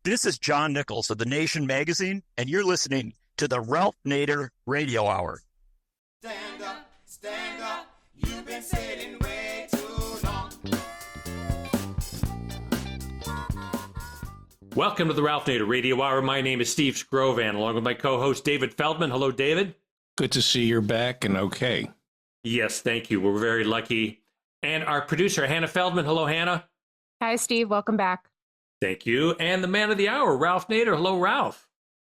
This is John Nichols of The Nation magazine, and you're listening to the Ralph Nader Radio Hour. Stand up, you've been sitting way too long. Welcome to the Ralph Nader Radio Hour. My name is Steve Scrovan, along with my co-host David Feldman. Hello, David. Good to see you're back and okay. Yes, thank you. We're very lucky. And our producer, Hannah Feldman. Hello, Hannah. Hi, Steve. Welcome back. Thank you. And the man of the hour, Ralph Nader. Hello, Ralph.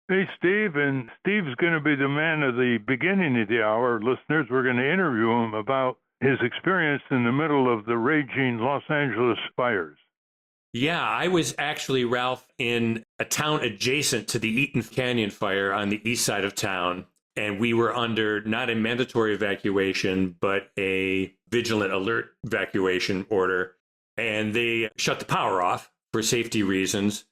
Hey, Steve. And Steve's going to be the man of the beginning of the hour. Listeners, we're going to interview him about his experience in the middle of the raging Los Angeles fires. Yeah, I was actually, Ralph, in a town adjacent to the Eaton Canyon fire on the east side of town. And we were under not a mandatory evacuation, but a vigilant alert evacuation order. And they shut the power off for safety reasons.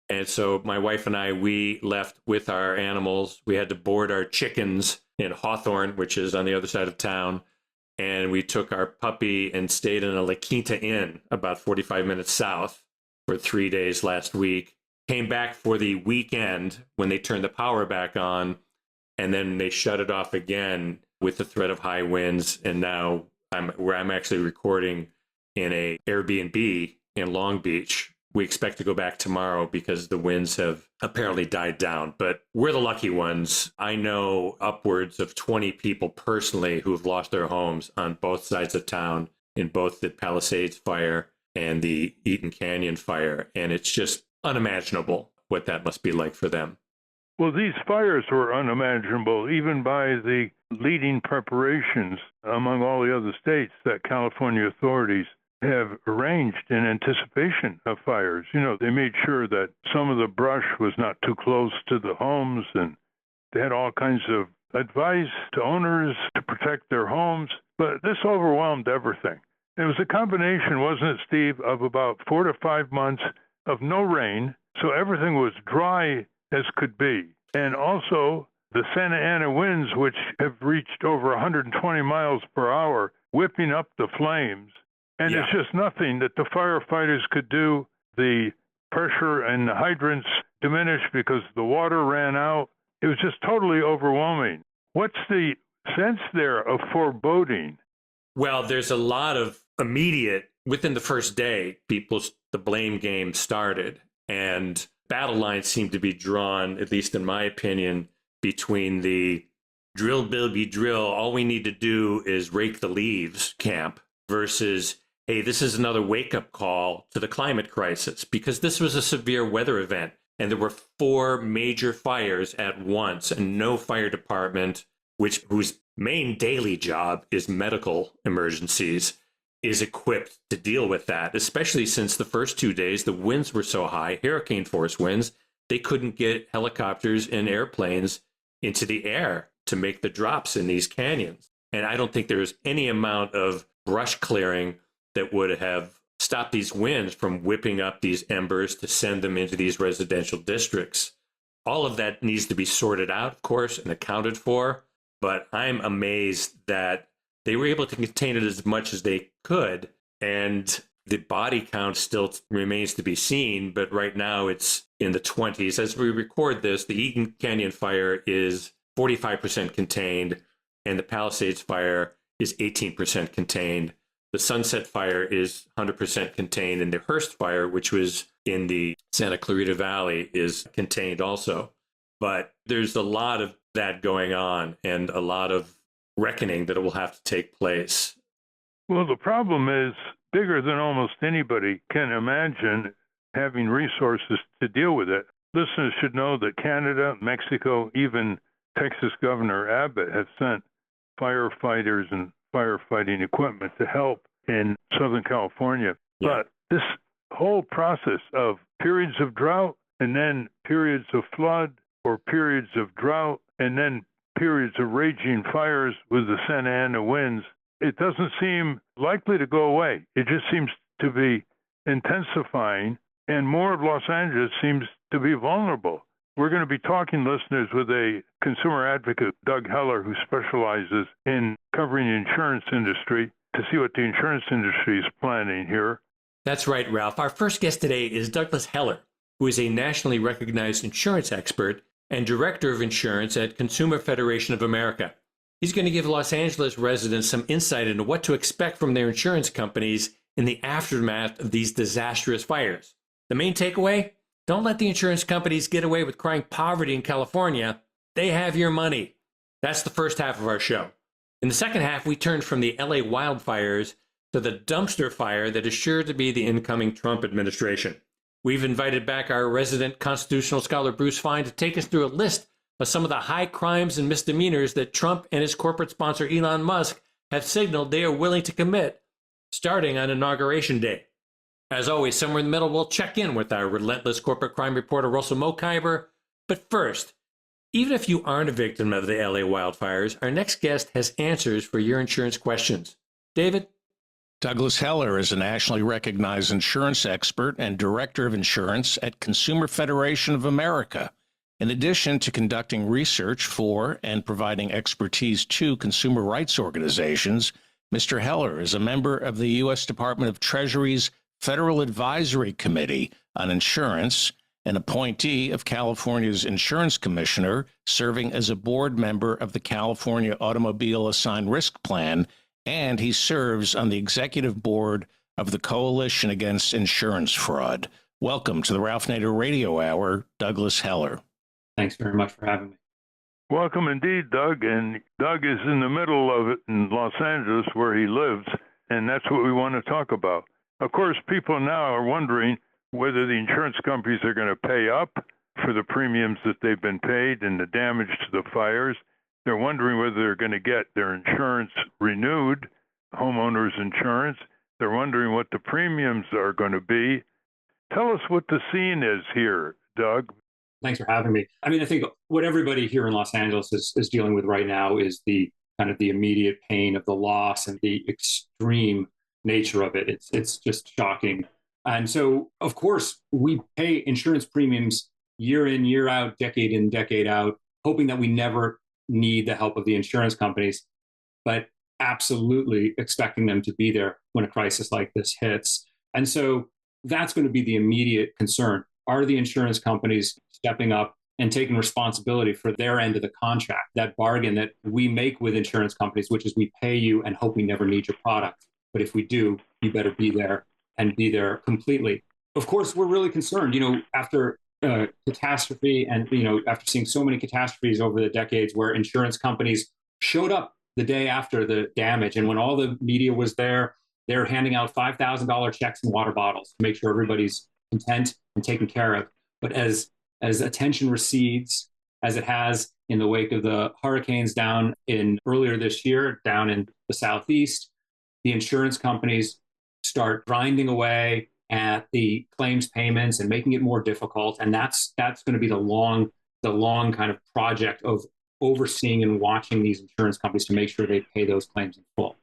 And so my wife and I, we left with our animals. We had to board our chickens in Hawthorne, which is on the other side of town. And we took our puppy and stayed in a La Quinta Inn about 45 minutes south for 3 days last week. Came back for the weekend when they turned the power back on. And then they shut it off again with the threat of high winds. And now I'm actually recording in a Airbnb in Long Beach. We expect to go back tomorrow because the winds have apparently died down. But we're the lucky ones. I know upwards of 20 people personally who have lost their homes on both sides of town in both the Palisades fire and the Eaton Canyon fire. And it's just unimaginable what that must be like for them. Well, these fires were unimaginable, even by the leading preparations among all the other states that California authorities have arranged in anticipation of fires. You know, they made sure that some of the brush was not too close to the homes, and they had all kinds of advice to owners to protect their homes. But this overwhelmed everything. It was a combination, wasn't it, Steve, of about 4 to 5 months of no rain, so everything was dry as could be. And also the Santa Ana winds, which have reached over 120 miles per hour, whipping up the flames. And It's just nothing that the firefighters could do. The pressure and the hydrants diminished because the water ran out. It was just totally overwhelming. What's the sense there of foreboding? Well, there's a lot of immediate, within the first day, the blame game started. And battle lines seem to be drawn, at least in my opinion, between the drill, baby, drill, all we need to do is rake the leaves camp versus, hey, this is another wake-up call to the climate crisis, because this was a severe weather event. And there were 4 major fires at once, and no fire department, whose main daily job is medical emergencies, is equipped to deal with that, especially since the first 2 days, the winds were so high, hurricane force winds, they couldn't get helicopters and airplanes into the air to make the drops in these canyons. And I don't think there's any amount of brush clearing that would have stopped these winds from whipping up these embers to send them into these residential districts. All of that needs to be sorted out, of course, and accounted for. But I'm amazed that they were able to contain it as much as they could, and the body count still remains to be seen, but right now it's in the 20s. As we record this, the Eaton Canyon fire is 45% contained, and the Palisades fire is 18% contained. The Sunset fire is 100% contained, and the Hearst fire, which was in the Santa Clarita Valley, is contained also. But there's a lot of that going on, and a lot of reckoning that it will have to take place. Well, the problem is bigger than almost anybody can imagine having resources to deal with it. Listeners should know that Canada, Mexico, even Texas Governor Abbott have sent firefighters and firefighting equipment to help in Southern California. Yeah. But this whole process of periods of drought and then periods of flood or periods of drought and then periods of raging fires with the Santa Ana winds, it doesn't seem likely to go away. It just seems to be intensifying, and more of Los Angeles seems to be vulnerable. We're going to be talking, listeners, with a consumer advocate, Doug Heller, who specializes in covering the insurance industry, to see what the insurance industry is planning here. That's right, Ralph. Our first guest today is Douglas Heller. who is a nationally recognized insurance expert and director of insurance at Consumer Federation of America. He's going to give Los Angeles residents some insight into what to expect from their insurance companies in the aftermath of these disastrous fires. The main takeaway? Don't let the insurance companies get away with crying poverty in California. They have your money. That's the first half of our show. In the second half, we turned from the LA wildfires to the dumpster fire that is sure to be the incoming Trump administration. We've invited back our resident constitutional scholar Bruce Fein to take us through a list of some of the high crimes and misdemeanors that Trump and his corporate sponsor Elon Musk have signaled they are willing to commit starting on Inauguration Day. As always, somewhere in the middle, we'll check in with our relentless corporate crime reporter Russell Mokhiber. But first, even if you aren't a victim of the LA wildfires, our next guest has answers for your insurance questions. David? Douglas Heller is a nationally recognized insurance expert and director of insurance at Consumer Federation of America. In addition to conducting research for and providing expertise to consumer rights organizations, Mr. Heller is a member of the U.S. Department of Treasury's Federal Advisory Committee on Insurance, an appointee of California's Insurance Commissioner, serving as a board member of the California Automobile Assigned Risk Plan, and he serves on the executive board of the Coalition Against Insurance Fraud. Welcome to the Ralph Nader Radio Hour, Douglas Heller. Thanks very much for having me. Welcome indeed, Doug. And Doug is in the middle of it in Los Angeles where he lives, and that's what we want to talk about. Of course, people now are wondering whether the insurance companies are going to pay up for the premiums that they've been paid and the damage to the fires. They're wondering whether they're going to get their insurance renewed, homeowners insurance. They're wondering what the premiums are going to be. Tell us what the scene is here, Doug. Thanks for having me. I think what everybody here in Los Angeles is dealing with right now is the kind of the immediate pain of the loss and the extreme nature of it. It's just shocking. And so, of course, we pay insurance premiums year in, year out, decade in, decade out, hoping that we never need the help of the insurance companies, but absolutely expecting them to be there when a crisis like this hits. And so that's going to be the immediate concern. Are the insurance companies stepping up and taking responsibility for their end of the contract, that bargain that we make with insurance companies, which is we pay you and hope we never need your product. But if we do, you better be there and be there completely. Of course, we're really concerned, after catastrophe and, after seeing so many catastrophes over the decades where insurance companies showed up the day after the damage. And when all the media was there, they're handing out $5,000 checks and water bottles to make sure everybody's content and taken care of. But as attention recedes, as it has in the wake of the hurricanes earlier this year, down in the Southeast, the insurance companies start grinding away at the claims payments and making it more difficult. And that's going to be the long kind of project of overseeing and watching these insurance companies to make sure they pay those claims in full.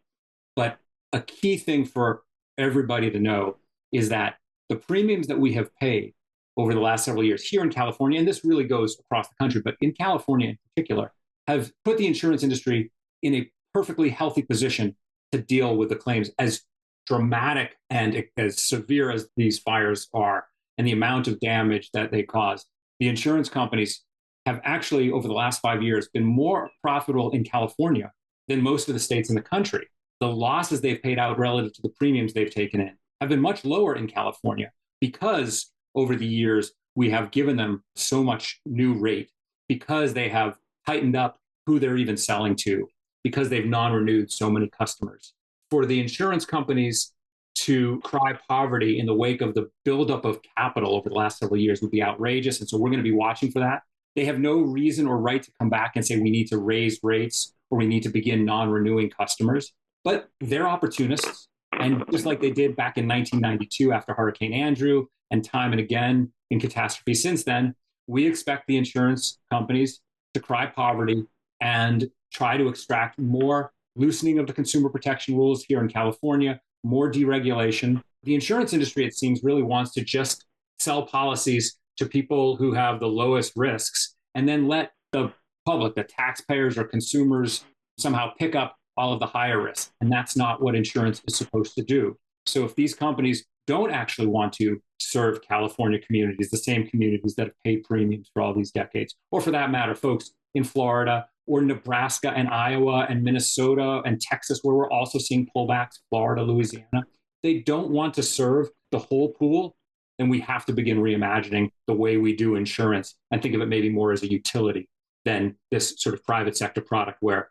But a key thing for everybody to know is that the premiums that we have paid over the last several years here in California, and this really goes across the country, but in California in particular, have put the insurance industry in a perfectly healthy position to deal with the claims. As dramatic and as severe as these fires are and the amount of damage that they cause, the insurance companies have actually, over the last 5 years, been more profitable in California than most of the states in the country. The losses they've paid out relative to the premiums they've taken in have been much lower in California because over the years, we have given them so much new rate, because they have tightened up who they're even selling to, because they've non-renewed so many customers. For the insurance companies to cry poverty in the wake of the buildup of capital over the last several years would be outrageous. And so we're going to be watching for that. They have no reason or right to come back and say we need to raise rates or we need to begin non-renewing customers. But they're opportunists. And just like they did back in 1992 after Hurricane Andrew and time and again in catastrophe since then, we expect the insurance companies to cry poverty and try to extract more loosening of the consumer protection rules here in California, more deregulation. The insurance industry, it seems, really wants to just sell policies to people who have the lowest risks and then let the public, the taxpayers or consumers, somehow pick up all of the higher risk. And that's not what insurance is supposed to do. So if these companies don't actually want to serve California communities, the same communities that have paid premiums for all these decades. Or for that matter, folks in Florida or Nebraska and Iowa and Minnesota and Texas, where we're also seeing pullbacks, Florida, Louisiana. They don't want to serve the whole pool. And we have to begin reimagining the way we do insurance and think of it maybe more as a utility than this sort of private sector product where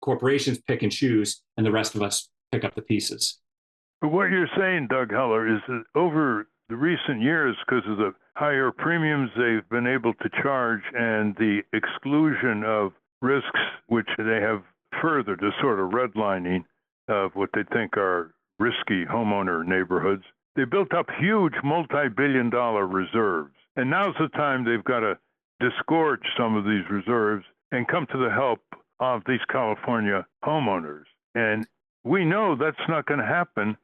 corporations pick and choose and the rest of us pick up the pieces. But what you're saying, Doug Heller, is that over the recent years, because of the higher premiums they've been able to charge and the exclusion of risks, which they have furthered a sort of redlining of what they think are risky homeowner neighborhoods, they built up huge multi-billion-dollar reserves. And now's the time they've got to disgorge some of these reserves and come to the help of these California homeowners. And we know that's not going to happen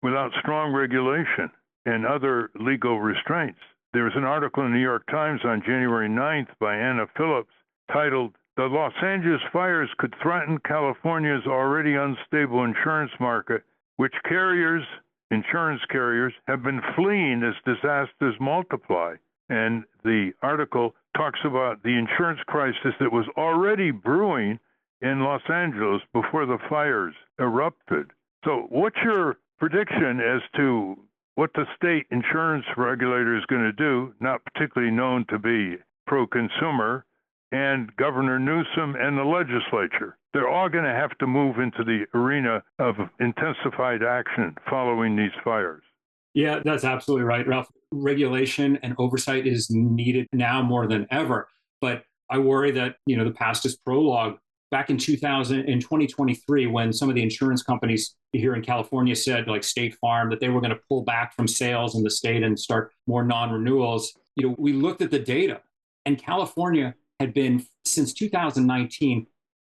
without strong regulation and other legal restraints. There was an article in the New York Times on January 9th by Anna Phillips titled, "The Los Angeles Fires Could Threaten California's Already Unstable Insurance Market, which insurance carriers, have been fleeing as disasters multiply." And the article talks about the insurance crisis that was already brewing in Los Angeles before the fires erupted. So what's your prediction as to what the state insurance regulator is going to do, not particularly known to be pro-consumer, and Governor Newsom and the legislature? They're all going to have to move into the arena of intensified action following these fires. Yeah, that's absolutely right, Ralph. Regulation and oversight is needed now more than ever. But I worry that, the past is prologue. Back in 2023, when some of the insurance companies here in California said, like State Farm, that they were going to pull back from sales in the state and start more non-renewals, we looked at the data, and California had been, since 2019,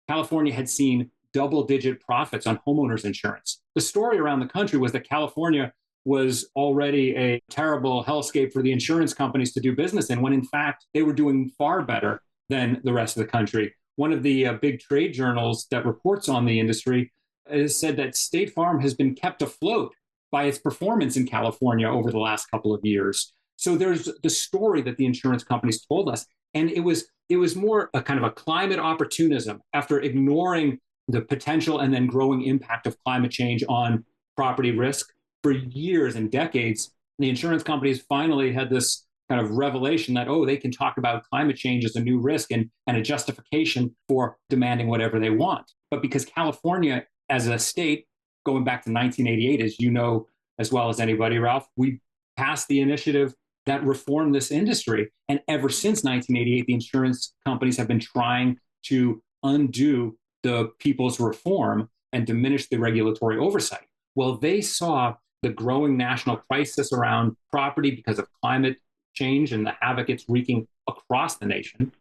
California had seen double-digit profits on homeowners insurance. The story around the country was that California was already a terrible hellscape for the insurance companies to do business in, when in fact they were doing far better than the rest of the country. One of the big trade journals that reports on the industry has said that State Farm has been kept afloat by its performance in California over the last couple of years. So there's the story that the insurance companies told us. And it was more a kind of a climate opportunism after ignoring the potential and then growing impact of climate change on property risk for years and decades. The insurance companies finally had this kind of revelation that, they can talk about climate change as a new risk and a justification for demanding whatever they want. But because California as a state, going back to 1988, as you know as well as anybody, Ralph, we passed the initiative that reformed this industry. And ever since 1988, the insurance companies have been trying to undo the people's reform and diminish the regulatory oversight. Well, they saw the growing national crisis around property because of climate change and the havoc it's wreaking across the nation.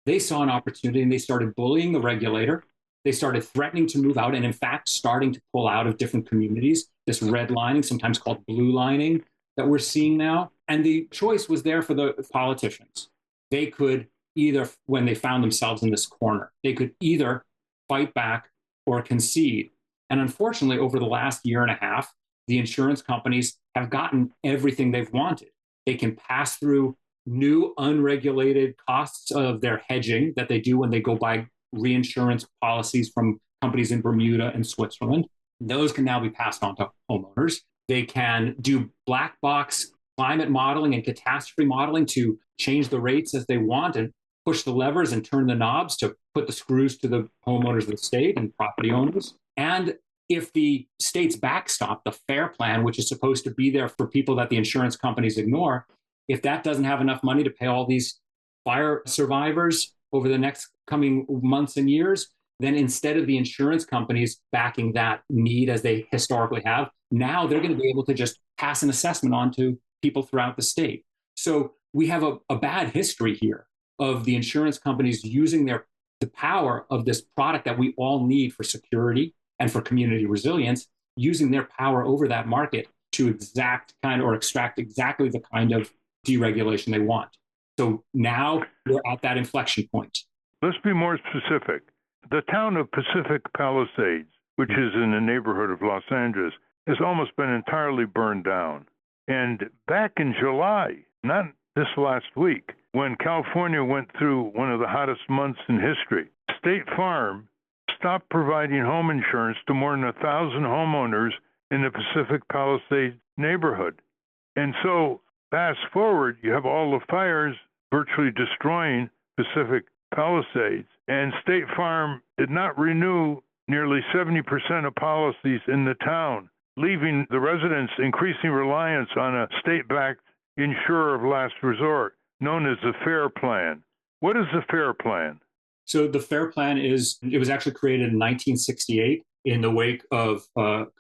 They saw an opportunity and they started bullying the regulator. They started threatening to move out and, in fact, starting to pull out of different communities, this redlining, sometimes called blue lining, that we're seeing now. And the choice was there for the politicians. They could either, when they found themselves in this corner, they could either fight back or concede. And unfortunately, over the last year and a half, the insurance companies have gotten everything they've wanted. They can pass through new unregulated costs of their hedging that they do when they go buy reinsurance policies from companies in Bermuda and Switzerland. Those can now be passed on to homeowners. They can do black box climate modeling and catastrophe modeling to change the rates as they want and push the levers and turn the knobs to put the screws to the homeowners of the state and property owners. And if the state's backstop, the FAIR plan, which is supposed to be there for people that the insurance companies ignore, if that doesn't have enough money to pay all these fire survivors over the next coming months and years, then instead of the insurance companies backing that need as they historically have, now they're going to be able to just pass an assessment on to people throughout the state. So we have a bad history here of the insurance companies using the power of this product that we all need for security and for community resilience, using their power over that market to extract exactly the kind of deregulation they want. So now we're at that inflection point. Let's be more specific. The town of Pacific Palisades, which is in the neighborhood of Los Angeles, has almost been entirely burned down. And back in July, not this last week, when California went through one of the hottest months in history, State Farm stopped providing home insurance to more than 1,000 homeowners in the Pacific Palisades neighborhood. And so, fast forward, you have all the fires virtually destroying Pacific Palisades, and State Farm did not renew nearly 70% of policies in the town, leaving the residents increasing reliance on a state-backed insurer of last resort, known as the FAIR Plan. What is the FAIR Plan? So the FAIR Plan it was actually created in 1968 in the wake of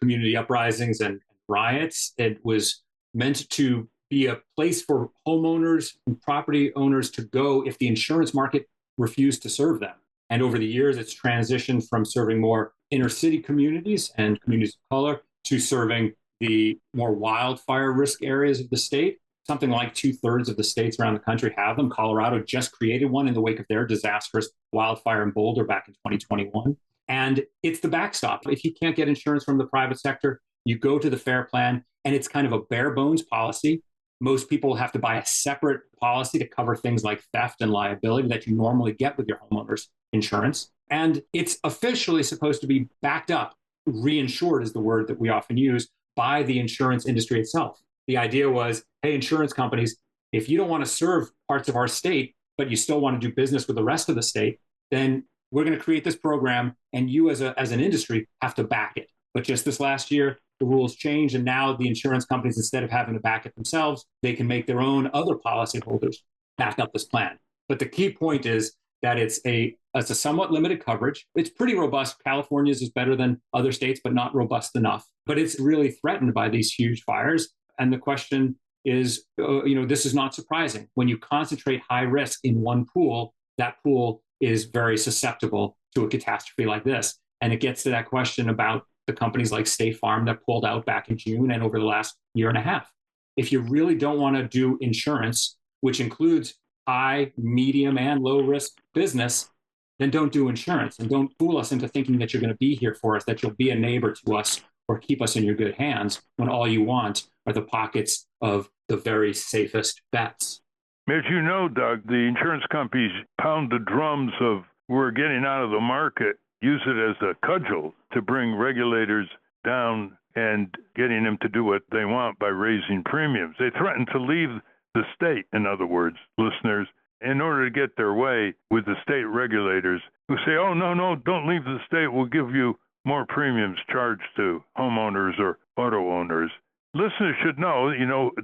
community uprisings and riots. It was meant to be a place for homeowners and property owners to go if the insurance market refused to serve them. And over the years, it's transitioned from serving more inner city communities and communities of color to serving the more wildfire risk areas of the state. Something like 2/3 of the states around the country have them. Colorado just created one in the wake of their disastrous wildfire in Boulder back in 2021. And it's the backstop. If you can't get insurance from the private sector, you go to the FAIR Plan, and it's kind of a bare bones policy. Most people have to buy a separate policy to cover things like theft and liability that you normally get with your homeowner's insurance. And it's officially supposed to be backed up. Reinsured is the word that we often use, by the insurance industry itself. The idea was, hey, insurance companies, if you don't want to serve parts of our state, but you still want to do business with the rest of the state, then we're going to create this program, and you as an industry have to back it. But just this last year, the rules changed, and now the insurance companies, instead of having to back it themselves, they can make their own other policyholders back up this plan. But the key point is that it's a somewhat limited coverage. It's pretty robust. California's is better than other states, but not robust enough. But it's really threatened by these huge fires. And the question is, this is not surprising. When you concentrate high risk in one pool, that pool is very susceptible to a catastrophe like this. And it gets to that question about the companies like State Farm that pulled out back in June and over the last year and a half. If you really don't want to do insurance, which includes high, medium, and low risk business, then don't do insurance, and don't fool us into thinking that you're going to be here for us, that you'll be a neighbor to us or keep us in your good hands, when all you want are the pockets of the very safest bets. As you know, Doug, the insurance companies pound the drums of we're getting out of the market, use it as a cudgel to bring regulators down and getting them to do what they want by raising premiums. They threaten to leave the state, in other words, listeners, in order to get their way with the state regulators who say, oh, no, don't leave the state. We'll give you more premiums charged to homeowners or auto owners. Listeners should know,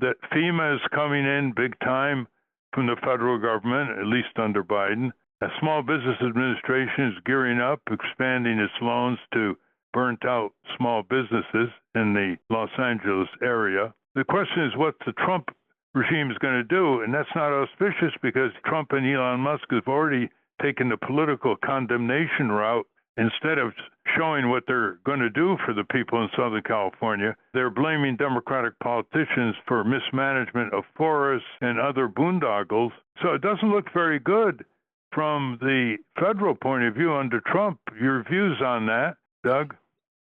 that FEMA is coming in big time from the federal government, at least under Biden. A Small Business Administration is gearing up, expanding its loans to burnt-out small businesses in the Los Angeles area. The question is what the Trump regime is going to do, and that's not auspicious because Trump and Elon Musk have already taken the political condemnation route. Instead of showing what they're going to do for the people in Southern California, they're blaming Democratic politicians for mismanagement of forests and other boondoggles. So it doesn't look very good from the federal point of view under Trump. Your views on that, Doug?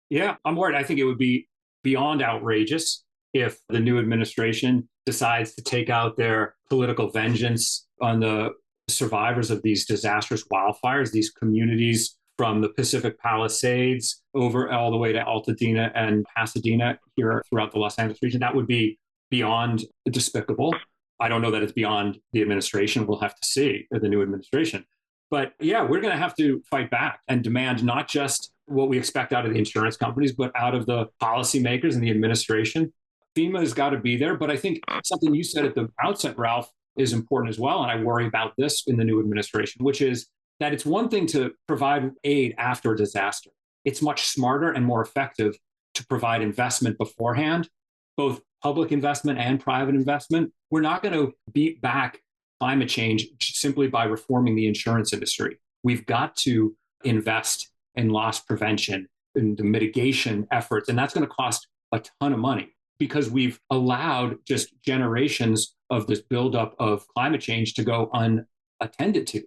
Yeah, I'm worried. I think it would be beyond outrageous if the new administration decides to take out their political vengeance on the survivors of these disastrous wildfires, these communities from the Pacific Palisades over all the way to Altadena and Pasadena here throughout the Los Angeles region. That would be beyond despicable. I don't know that it's beyond the administration. We'll have to see the new administration. But yeah, we're going to have to fight back and demand not just what we expect out of the insurance companies, but out of the policymakers and the administration. FEMA has got to be there. But I think something you said at the outset, Ralph, is important as well. And I worry about this in the new administration, which is that it's one thing to provide aid after a disaster. It's much smarter and more effective to provide investment beforehand, both public investment and private investment. We're not going to beat back climate change simply by reforming the insurance industry. We've got to invest in loss prevention, in the mitigation efforts, and that's going to cost a ton of money because we've allowed just generations of this buildup of climate change to go unattended to.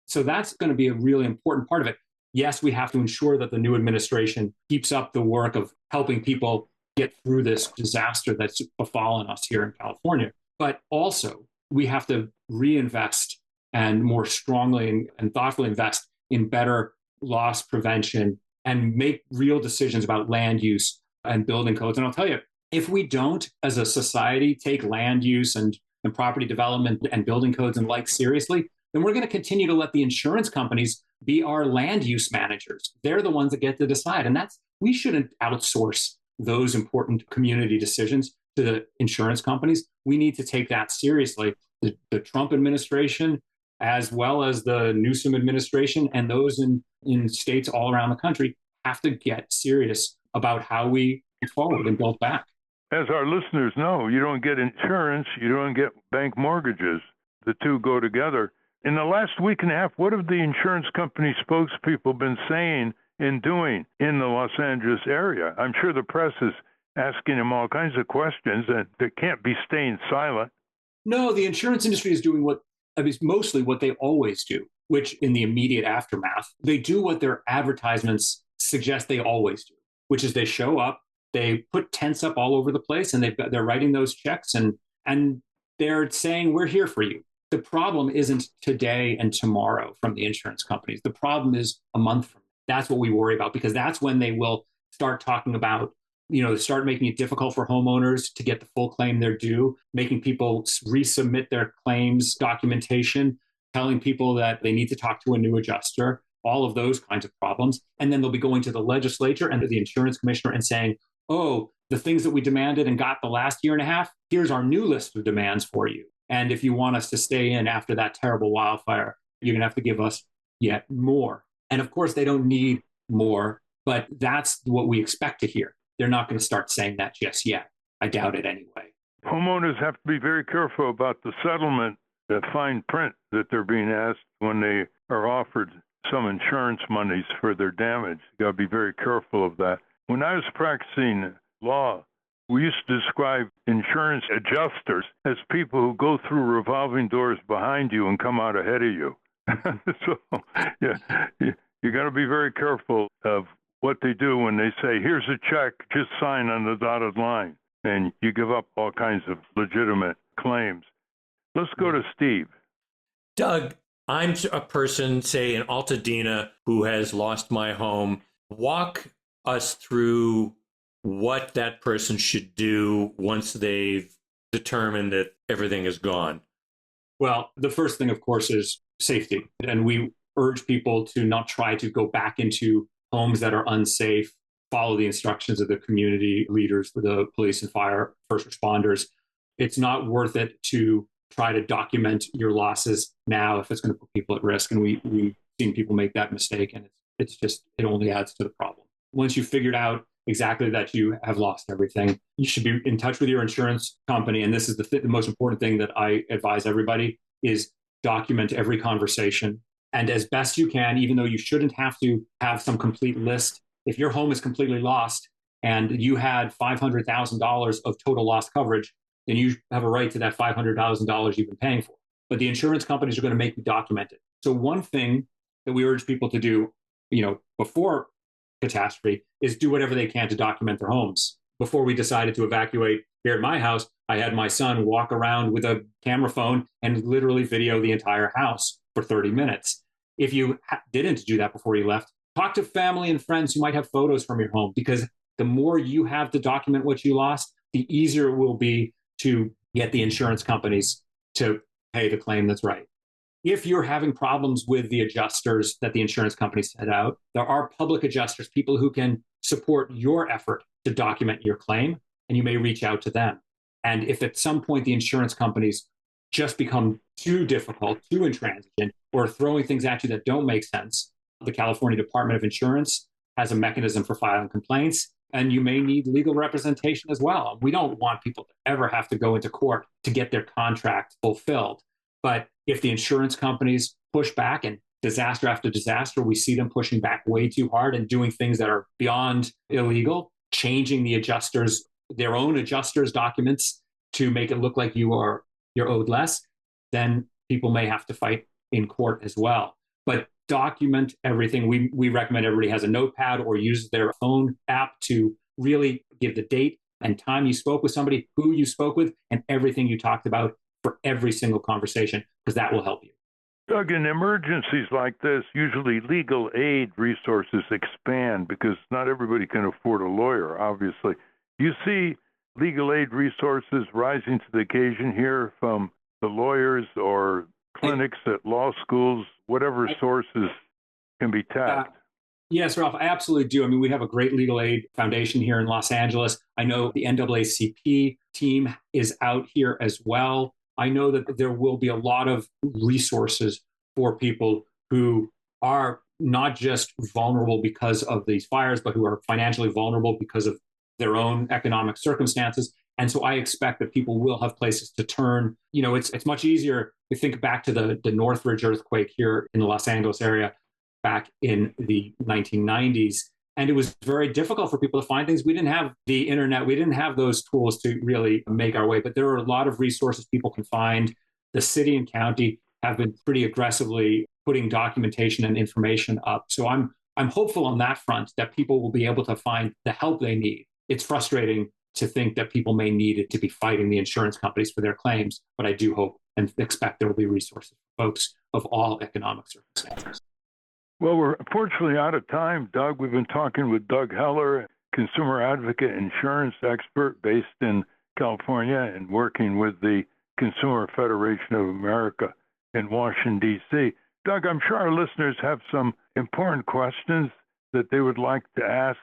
So that's going to be a really important part of it. Yes, we have to ensure that the new administration keeps up the work of helping people get through this disaster that's befallen us here in California. But also, we have to reinvest and more strongly and thoughtfully invest in better loss prevention and make real decisions about land use and building codes. And I'll tell you, if we don't, as a society, take land use and property development and building codes and like seriously, then we're going to continue to let the insurance companies be our land use managers. They're the ones that get to decide. And we shouldn't outsource those important community decisions to the insurance companies. We need to take that seriously. The Trump administration, as well as the Newsom administration and those in states all around the country, have to get serious about how we move forward and build back. As our listeners know, you don't get insurance, you don't get bank mortgages. The two go together. In the last week and a half, what have the insurance company spokespeople been saying and doing in the Los Angeles area? I'm sure the press is asking them all kinds of questions, and they can't be staying silent. No, the insurance industry is doing mostly what they always do, which in the immediate aftermath, they do what their advertisements suggest they always do, which is they show up, they put tents up all over the place, and they're writing those checks and they're saying, we're here for you. The problem isn't today and tomorrow from the insurance companies. The problem is a month from now. That's what we worry about, because that's when they will start talking about, start making it difficult for homeowners to get the full claim they're due, making people resubmit their claims documentation, telling people that they need to talk to a new adjuster, all of those kinds of problems. And then they'll be going to the legislature and to the insurance commissioner and saying, oh, the things that we demanded and got the last year and a half, here's our new list of demands for you. And if you want us to stay in after that terrible wildfire, you're going to have to give us yet more. And of course, they don't need more, but that's what we expect to hear. They're not going to start saying that just yet. I doubt it anyway. Homeowners have to be very careful about the settlement, the fine print that they're being asked when they are offered some insurance monies for their damage. You got to be very careful of that. When I was practicing law, we used to describe insurance adjusters as people who go through revolving doors behind you and come out ahead of you. So, yeah, you got to be very careful of what they do when they say, here's a check, just sign on the dotted line. And you give up all kinds of legitimate claims. Let's go to Steve. Doug, I'm a person, say, in Altadena who has lost my home. Walk us through what that person should do once they've determined that everything is gone. Well, the first thing, of course, is safety. And we urge people to not try to go back into homes that are unsafe, follow the instructions of the community leaders, the police and fire, first responders. It's not worth it to try to document your losses now if it's going to put people at risk. And we've seen people make that mistake, and it only adds to the problem. Once you've figured out exactly that you have lost everything, you should be in touch with your insurance company. And this is the most important thing that I advise everybody is document every conversation. And as best you can, even though you shouldn't have to have some complete list, if your home is completely lost and you had $500,000 of total loss coverage, then you have a right to that $500,000 you've been paying for. But the insurance companies are going to make you document it. So one thing that we urge people to do, before catastrophe is do whatever they can to document their homes. Before we decided to evacuate here at my house, I had my son walk around with a camera phone and literally video the entire house for 30 minutes. If you didn't do that before you left, talk to family and friends who might have photos from your home, because the more you have to document what you lost, the easier it will be to get the insurance companies to pay the claim that's right. If you're having problems with the adjusters that the insurance companies set out, there are public adjusters, people who can support your effort to document your claim, and you may reach out to them. And if at some point the insurance companies just become too difficult, too intransigent, or throwing things at you that don't make sense, the California Department of Insurance has a mechanism for filing complaints, and you may need legal representation as well. We don't want people to ever have to go into court to get their contract fulfilled. But if the insurance companies push back, and disaster after disaster, we see them pushing back way too hard and doing things that are beyond illegal, changing the adjusters, their own adjusters' documents to make it look like you're owed less, then people may have to fight in court as well. But document everything. We recommend everybody has a notepad or use their phone app to really give the date, and time you spoke with somebody, who you spoke with, and everything you talked about for every single conversation, because that will help you. Doug, in emergencies like this, usually legal aid resources expand because not everybody can afford a lawyer, obviously. You see legal aid resources rising to the occasion here from the lawyers or clinics at law schools, whatever sources can be tapped. Yes, Ralph, I absolutely do. I mean, we have a great legal aid foundation here in Los Angeles. I know the NAACP team is out here as well. I know that there will be a lot of resources for people who are not just vulnerable because of these fires, but who are financially vulnerable because of their own economic circumstances. And so I expect that people will have places to turn. You know, it's much easier to think back to the Northridge earthquake here in the Los Angeles area back in the 1990s. And it was very difficult for people to find things. We didn't have the internet. We didn't have those tools to really make our way, but there are a lot of resources people can find. The city and county have been pretty aggressively putting documentation and information up. So I'm hopeful on that front that people will be able to find the help they need. It's frustrating to think that people may need it to be fighting the insurance companies for their claims, but I do hope and expect there will be resources for folks of all economic circumstances. Well, we're unfortunately out of time, Doug. We've been talking with Doug Heller, consumer advocate, insurance expert based in California and working with the Consumer Federation of America in Washington, D.C. Doug, I'm sure our listeners have some important questions that they would like to ask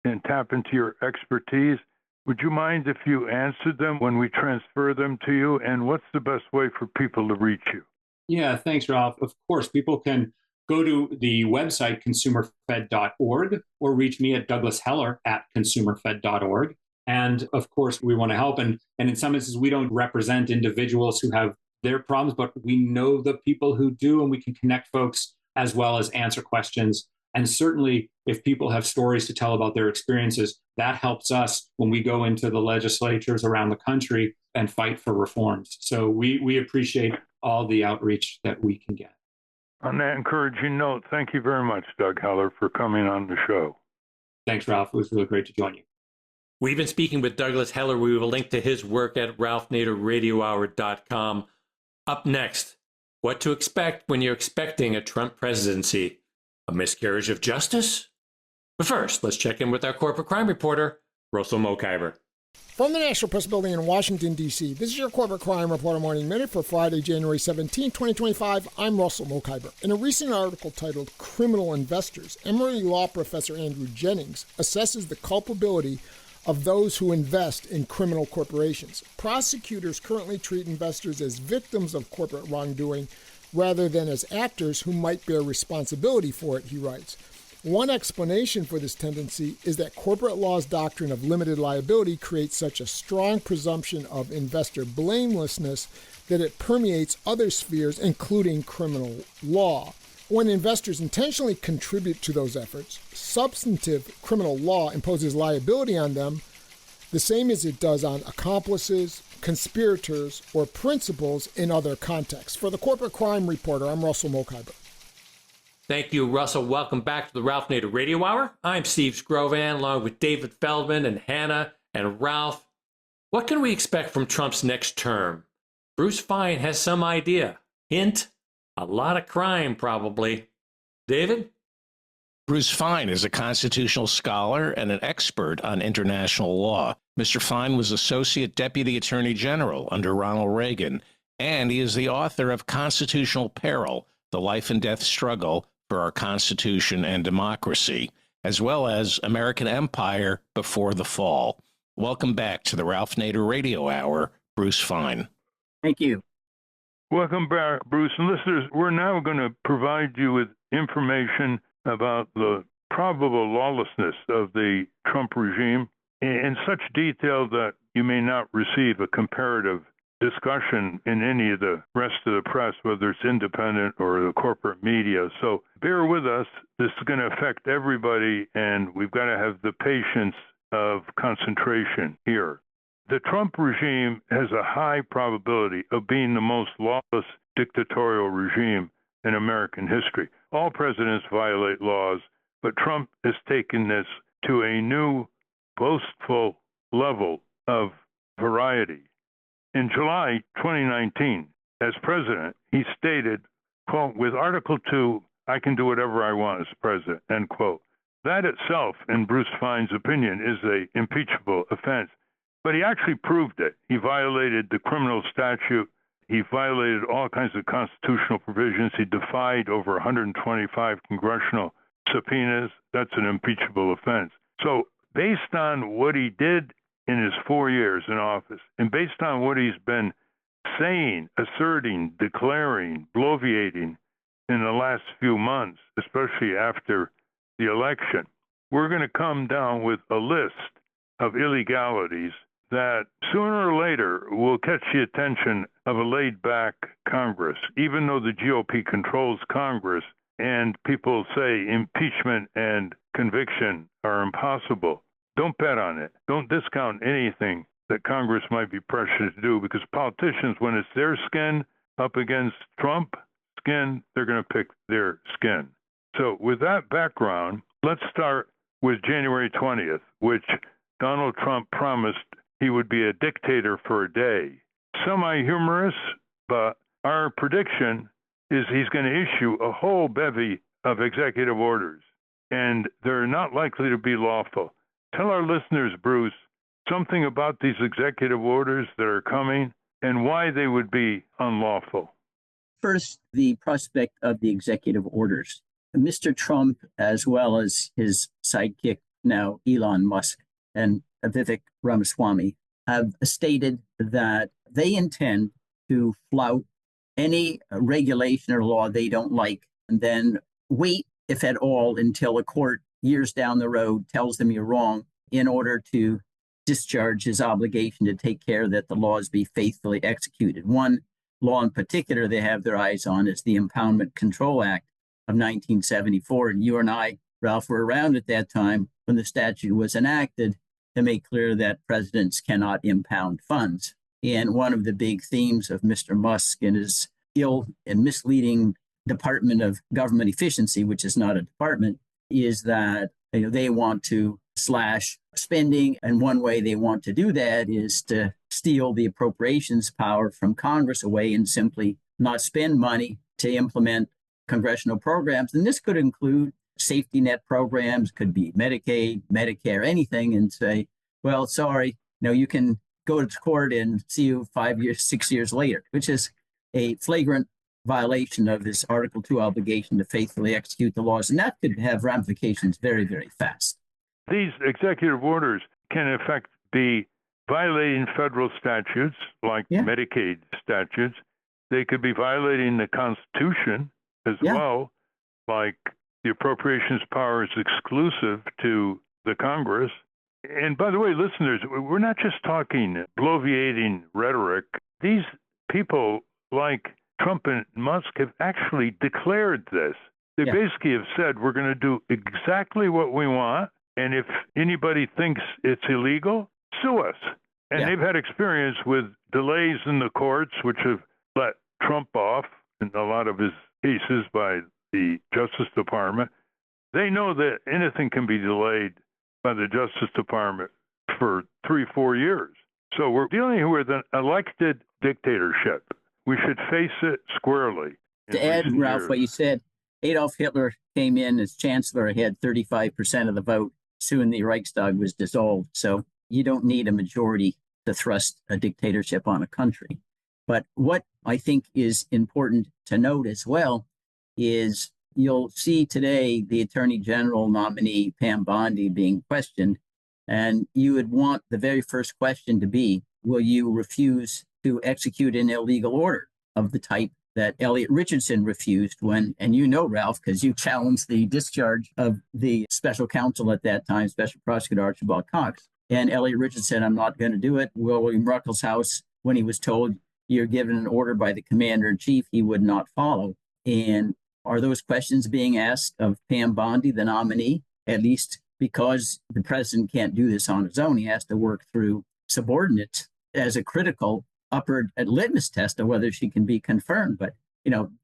and tap into your expertise. Would you mind if you answered them when we transfer them to you? And what's the best way for people to reach you? Yeah, thanks, Ralph. Of course, people can go to the website consumerfed.org or reach me at douglasheller@consumerfed.org. And of course, we want to help. And in some instances, we don't represent individuals who have their problems, but we know the people who do, and we can connect folks as well as answer questions. And certainly, if people have stories to tell about their experiences, that helps us when we go into the legislatures around the country and fight for reforms. So we appreciate all the outreach that we can get. On that encouraging note, thank you very much, Doug Heller, for coming on the show. Thanks, Ralph. It was really great to join you. We've been speaking with Douglas Heller. We will link to his work at ralphnaderradiohour.com. Up next, what to expect when you're expecting a Trump presidency. A miscarriage of justice? But first, let's check in with our corporate crime reporter, Russell Mokhiber. From the National Press Building in Washington, D.C., this is your Corporate Crime Reporter Morning Minute for Friday, January 17, 2025. I'm Russell Mokhiber. In a recent article titled Criminal Investors, Emory Law Professor Andrew Jennings assesses the culpability of those who invest in criminal corporations. Prosecutors currently treat investors as victims of corporate wrongdoing rather than as actors who might bear responsibility for it, he writes. One explanation for this tendency is that corporate law's doctrine of limited liability creates such a strong presumption of investor blamelessness that it permeates other spheres, including criminal law. When investors intentionally contribute to those efforts, substantive criminal law imposes liability on them, the same as it does on accomplices, conspirators, or principals in other contexts. For the Corporate Crime Reporter, I'm Russell Mokhiber. Thank you, Russell. Welcome back to the Ralph Nader Radio Hour. I'm Steve Scrovan, along with David Feldman and Hannah and Ralph. What can we expect from Trump's next term? Bruce Fein has some idea. Hint, a lot of crime, probably. David? Bruce Fein is a constitutional scholar and an expert on international law. Mr. Fein was Associate Deputy Attorney General under Ronald Reagan, and he is the author of Constitutional Peril, The Life and Death Struggle for Our Constitution and Democracy, as well as American Empire Before the Fall. Welcome back to the Ralph Nader Radio Hour, Bruce Fein. Thank you. Welcome back, Bruce. And listeners, we're now going to provide you with information about the probable lawlessness of the Trump regime in such detail that you may not receive a comparative discussion in any of the rest of the press, whether it's independent or the corporate media. So bear with us. This is going to affect everybody, and we've got to have the patience of concentration here. The Trump regime has a high probability of being the most lawless dictatorial regime in American history. All presidents violate laws, but Trump has taken this to a new, boastful level of variety. In July 2019, as president, he stated, quote, with Article 2, I can do whatever I want as president, end quote. That itself, in Bruce Fein's opinion, is an impeachable offense. But he actually proved it. He violated the criminal statute. He violated all kinds of constitutional provisions. He defied over 125 congressional subpoenas. That's an impeachable offense. So based on what he did in his 4 years in office, and based on what he's been saying, asserting, declaring, bloviating in the last few months, especially after the election, we're going to come down with a list of illegalities that sooner or later will catch the attention of a laid-back Congress, even though the GOP controls Congress and people say impeachment and conviction are impossible. Don't bet on it. Don't discount anything that Congress might be pressured to do, because politicians, when it's their skin up against Trump skin, they're going to pick their skin. So with that background, let's start with January 20th, which Donald Trump promised he would be a dictator for a day. Semi-humorous, but our prediction is he's going to issue a whole bevy of executive orders, and they're not likely to be lawful. Tell our listeners, Bruce, something about these executive orders that are coming and why they would be unlawful. First, the prospect of the executive orders. Mr. Trump, as well as his sidekick now, Elon Musk, and Vivek Ramaswamy, have stated that they intend to flout any regulation or law they don't like, and then wait, if at all, until a court years down the road tells them you're wrong in order to discharge his obligation to take care that the laws be faithfully executed. One law in particular they have their eyes on is the Impoundment Control Act of 1974. And you and I, Ralph, were around at that time when the statute was enacted to make clear that presidents cannot impound funds. And one of the big themes of Mr. Musk and his ill and misleading Department of Government Efficiency, which is not a department, is that they want to slash spending. And one way they want to do that is to steal the appropriations power from Congress away and simply not spend money to implement congressional programs. And this could include safety net programs, could be Medicaid, Medicare, anything, and say, well, sorry, you can go to court and see you 5 years, 6 years later, which is a flagrant violation of this Article 2 obligation to faithfully execute the laws. And that could have ramifications very, very fast. These executive orders can, in fact, be violating federal statutes like Medicaid statutes. They could be violating the Constitution as well, like the appropriations power is exclusive to the Congress. And by the way, listeners, we're not just talking bloviating rhetoric. These people like Trump and Musk have actually declared this. They basically have said, we're going to do exactly what we want. And if anybody thinks it's illegal, sue us. And they've had experience with delays in the courts, which have let Trump off in a lot of his cases by the Justice Department. They know that anything can be delayed by the Justice Department for 3-4 years. So we're dealing with an elected dictatorship. We should face it squarely. To add, Ralph, what you said, Adolf Hitler came in as chancellor, had 35% of the vote. Soon the Reichstag was dissolved. So you don't need a majority to thrust a dictatorship on a country. But what I think is important to note as well is you'll see today the Attorney General nominee, Pam Bondi, being questioned. And you would want the very first question to be, will you refuse to execute an illegal order of the type that Elliot Richardson refused when, and Ralph, because you challenged the discharge of the special counsel at that time, Special Prosecutor Archibald Cox. And Elliot Richardson said, I'm not going to do it. William Ruckelshaus, when he was told you're given an order by the commander-in-chief, he would not follow. And are those questions being asked of Pam Bondi, the nominee, at least because the president can't do this on his own? He has to work through subordinates as a critical upper litmus test of whether she can be confirmed. But,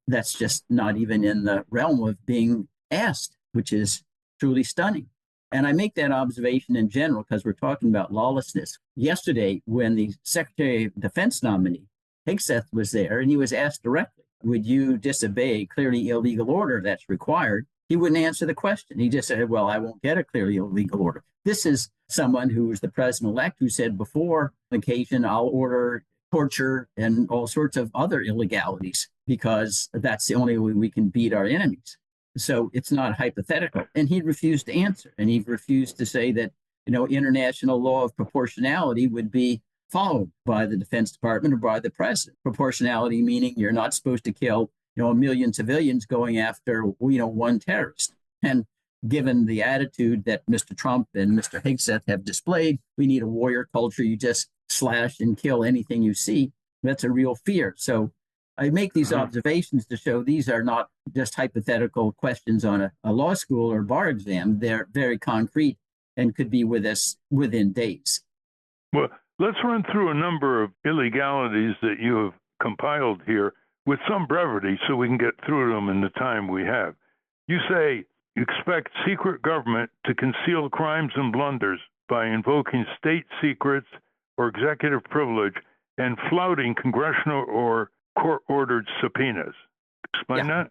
that's just not even in the realm of being asked, which is truly stunning. And I make that observation in general because we're talking about lawlessness. Yesterday, when the Secretary of Defense nominee, Hegseth, was there, and he was asked directly, would you disobey a clearly illegal order that's required? He wouldn't answer the question. He just said, well, I won't get a clearly illegal order. This is someone who is the president-elect who said before on occasion, I'll order torture and all sorts of other illegalities because that's the only way we can beat our enemies. So it's not hypothetical. And he refused to answer. And he refused to say that, international law of proportionality would be followed by the Defense Department or by the president. Proportionality meaning you're not supposed to kill, a million civilians going after, one terrorist. And given the attitude that Mr. Trump and Mr. Hegseth have displayed, we need a warrior culture. You just slash and kill anything you see. That's a real fear. So I make these observations to show these are not just hypothetical questions on a law school or bar exam. They're very concrete and could be with us within days. Well, let's run through a number of illegalities that you have compiled here with some brevity so we can get through them in the time we have. You say you expect secret government to conceal crimes and blunders by invoking state secrets or executive privilege and flouting congressional or court-ordered subpoenas. Explain that?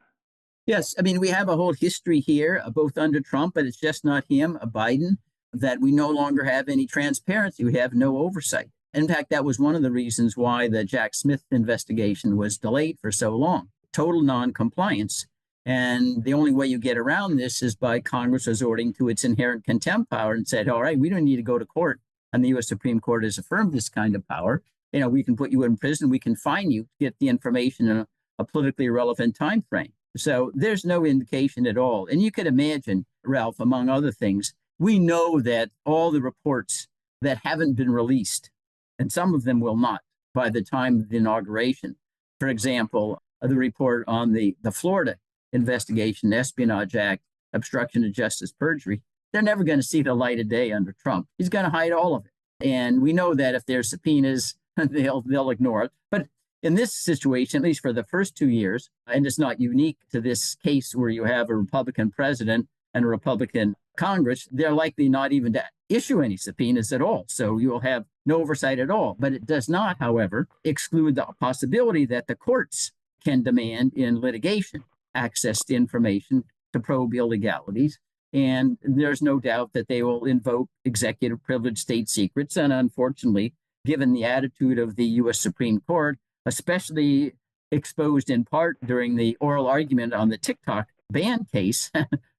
Yes. I mean, we have a whole history here, both under Trump, but it's just not him, Biden, that we no longer have any transparency. We have no oversight. In fact, that was one of the reasons why the Jack Smith investigation was delayed for so long. Total non-compliance. And the only way you get around this is by Congress resorting to its inherent contempt power and said, all right, we don't need to go to court. And the U.S. Supreme Court has affirmed this kind of power. We can put you in prison. We can fine you to get the information in a politically relevant time frame. So there's no indication at all. And you could imagine, Ralph, among other things, we know that all the reports that haven't been released, and some of them will not by the time of the inauguration. For example, the report on the Florida investigation, Espionage Act, obstruction of justice, perjury, they're never going to see the light of day under Trump. He's going to hide all of it. And we know that if there's subpoenas, they'll ignore it. But in this situation, at least for the first 2 years, and it's not unique to this case where you have a Republican president and a Republican Congress, they're likely not even to issue any subpoenas at all. So you will have no oversight at all. But it does not, however, exclude the possibility that the courts can demand in litigation access to information to probe illegalities. And there's no doubt that they will invoke executive privilege state secrets. And unfortunately, given the attitude of the U.S. Supreme Court, especially exposed in part during the oral argument on the TikTok ban case,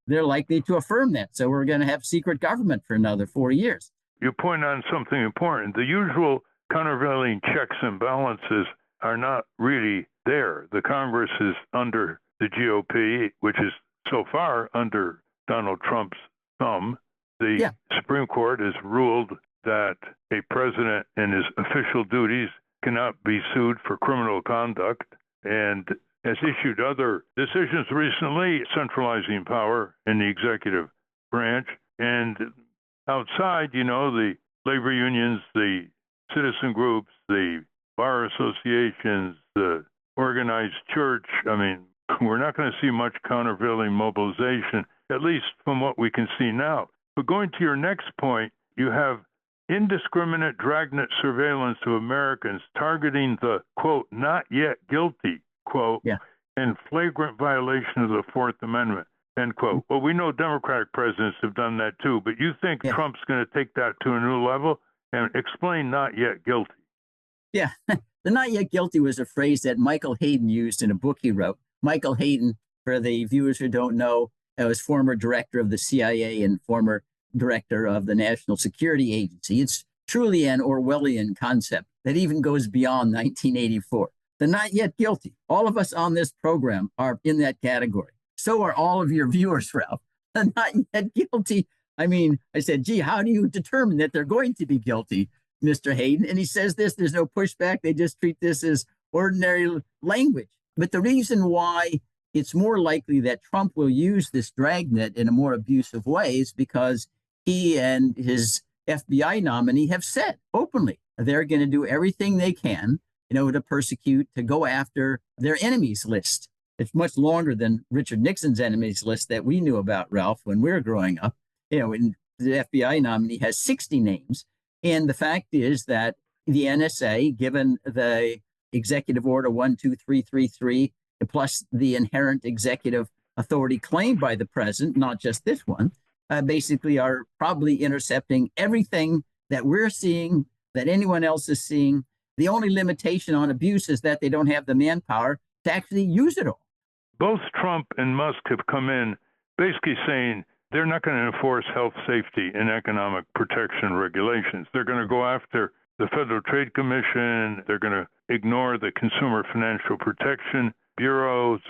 they're likely to affirm that. So we're going to have secret government for another 4 years. You point on something important. The usual countervailing checks and balances are not really there. The Congress is under the GOP, which is so far under Donald Trump's thumb. The Supreme Court has ruled that a president in his official duties cannot be sued for criminal conduct and has issued other decisions recently centralizing power in the executive branch. And outside, the labor unions, the citizen groups, the bar associations, the organized church, we're not going to see much countervailing mobilization, at least from what we can see now. But going to your next point, you have indiscriminate dragnet surveillance of Americans targeting the, quote, not yet guilty, quote, in flagrant violation of the Fourth Amendment, end quote. Well, we know Democratic presidents have done that too, but you think Trump's going to take that to a new level? And explain not yet guilty. Yeah, the not yet guilty was a phrase that Michael Hayden used in a book he wrote. Michael Hayden, for the viewers who don't know, was former director of the CIA and former director of the National Security Agency. It's truly an Orwellian concept that even goes beyond 1984. The not yet guilty. All of us on this program are in that category. So are all of your viewers, Ralph. The not yet guilty. I said, gee, how do you determine that they're going to be guilty, Mr. Hayden? And he says there's no pushback. They just treat this as ordinary language. But the reason why it's more likely that Trump will use this dragnet in a more abusive way is because he and his FBI nominee have said openly they're going to do everything they can, to persecute, to go after their enemies list. It's much longer than Richard Nixon's enemies list that we knew about, Ralph, when we were growing up. In the FBI nominee has 60 names. And the fact is that the NSA, given the Executive Order 12333, plus the inherent executive authority claimed by the president, not just this one, basically are probably intercepting everything that we're seeing, that anyone else is seeing. The only limitation on abuse is that they don't have the manpower to actually use it all. Both Trump and Musk have come in basically saying they're not going to enforce health, safety, and economic protection regulations. They're going to go after the Federal Trade Commission. They're going to ignore the Consumer Financial Protection Bureau's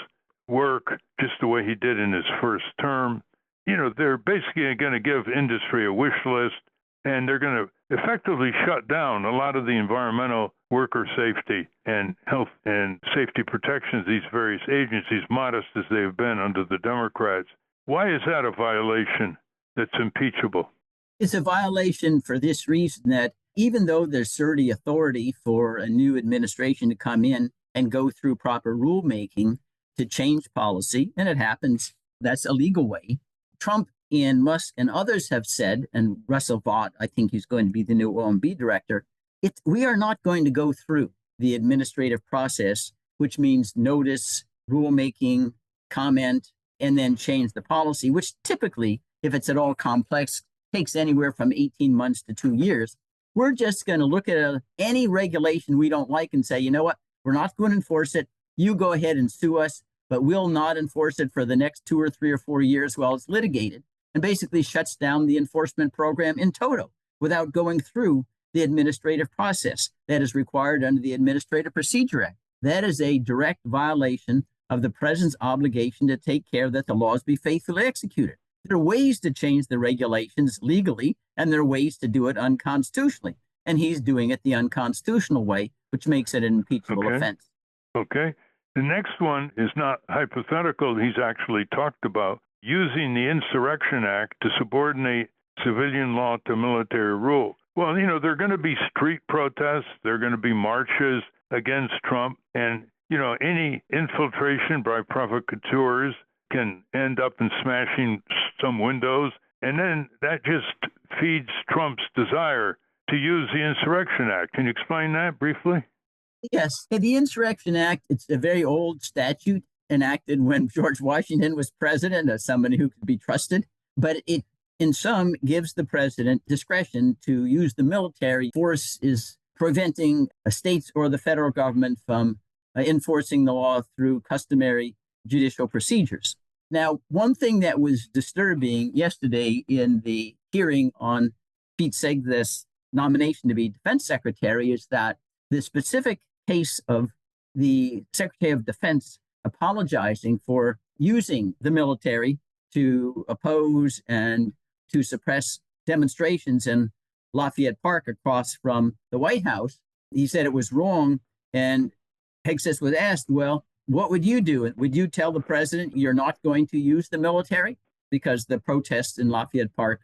work, just the way he did in his first term. They're basically going to give industry a wish list, and they're going to effectively shut down a lot of the environmental, worker safety, and health and safety protections these various agencies, modest as they've been under the Democrats. Why is that a violation that's impeachable? It's a violation for this reason, that even though there's certainly authority for a new administration to come in and go through proper rulemaking to change policy, and it happens, that's a legal way. Trump and Musk and others have said, and Russell Vought, I think he's going to be the new OMB director, we are not going to go through the administrative process, which means notice, rulemaking, comment, and then change the policy, which typically, if it's at all complex, takes anywhere from 18 months to 2 years. We're just going to look at any regulation we don't like and say, you know what, we're not going to enforce it. You go ahead and sue us, but we'll not enforce it for the next 2 or 3 or 4 years while it's litigated, and basically shuts down the enforcement program in toto without going through the administrative process that is required under the Administrative Procedure Act. That is a direct violation of the president's obligation to take care that the laws be faithfully executed. There are ways to change the regulations legally, and there are ways to do it unconstitutionally. And he's doing it the unconstitutional way, which makes it an impeachable offense. Okay. The next one is not hypothetical. He's actually talked about using the Insurrection Act to subordinate civilian law to military rule. Well, there are going to be street protests. There are going to be marches against Trump. And, any infiltration by provocateurs can end up in smashing some windows. And then that just feeds Trump's desire to use the Insurrection Act. Can you explain that briefly? Yes. The Insurrection Act, it's a very old statute enacted when George Washington was president, as somebody who could be trusted. But it, in sum, gives the president discretion to use the military. Force is preventing states or the federal government from enforcing the law through customary judicial procedures. Now, one thing that was disturbing yesterday in the hearing on Pete Segg's nomination to be defense secretary is that the specific case of the Secretary of Defense apologizing for using the military to oppose and to suppress demonstrations in Lafayette Park across from the White House. He said it was wrong. And Hexas was asked, well, what would you do? Would you tell the president you're not going to use the military? Because the protests in Lafayette Park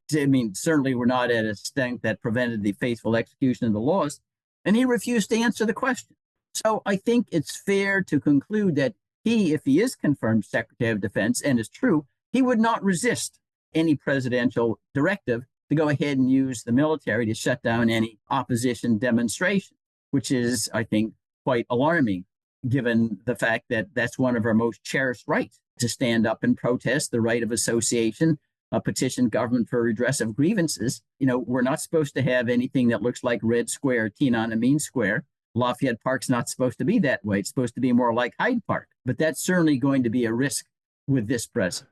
certainly were not at a extent that prevented the faithful execution of the laws. And he refused to answer the question. So I think it's fair to conclude that he, if he is confirmed Secretary of Defense and is true, he would not resist any presidential directive to go ahead and use the military to shut down any opposition demonstration, which is, I think, quite alarming, given the fact that that's one of our most cherished rights, to stand up and protest, the right of association, petition government for redress of grievances. We're not supposed to have anything that looks like Red Square, Tiananmen Square. Lafayette Park's not supposed to be that way. It's supposed to be more like Hyde Park. But that's certainly going to be a risk with this president.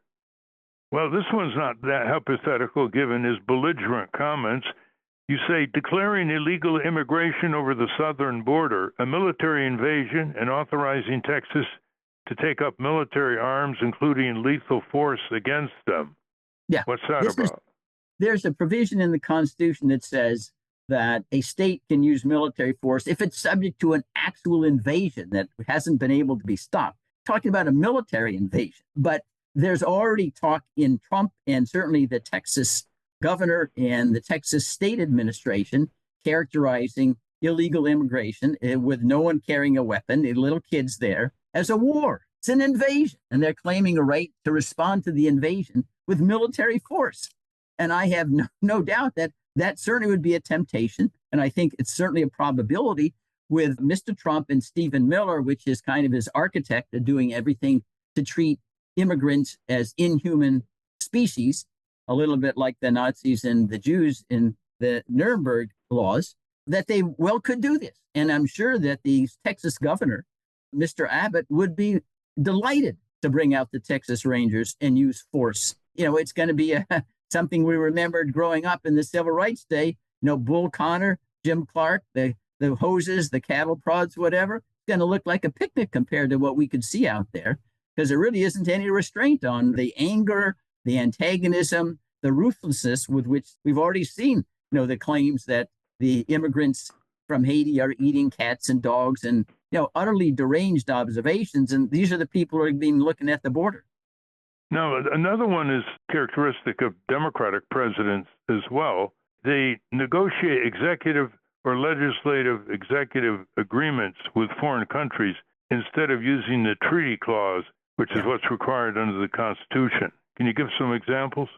Well, this one's not that hypothetical given his belligerent comments. You say declaring illegal immigration over the southern border, a military invasion, and authorizing Texas to take up military arms, including lethal force against them. Yeah. What's that about? There's a provision in the Constitution that says that a state can use military force if it's subject to an actual invasion that hasn't been able to be stopped. Talking about a military invasion. But there's already talk in Trump and certainly the Texas governor and the Texas state administration characterizing illegal immigration with no one carrying a weapon, little kids there, as a war. It's an invasion. And they're claiming a right to respond to the invasion with military force. And I have no doubt that that certainly would be a temptation. And I think it's certainly a probability with Mr. Trump and Stephen Miller, which is kind of his architect of doing everything to treat immigrants as inhuman species, a little bit like the Nazis and the Jews in the Nuremberg laws, that they well could do this. And I'm sure that the Texas governor, Mr. Abbott, would be delighted to bring out the Texas Rangers and use force. It's going to be something we remembered growing up in the Civil Rights Day. Bull Connor, Jim Clark, the hoses, the cattle prods, whatever. It's going to look like a picnic compared to what we could see out there, because there really isn't any restraint on the anger, the antagonism, the ruthlessness with which we've already seen, the claims that the immigrants from Haiti are eating cats and dogs, and, utterly deranged observations. And these are the people who are being looking at the border. Now, another one is characteristic of Democratic presidents as well. They negotiate executive or legislative executive agreements with foreign countries instead of using the treaty clause, which is what's required under the Constitution. Can you give some examples?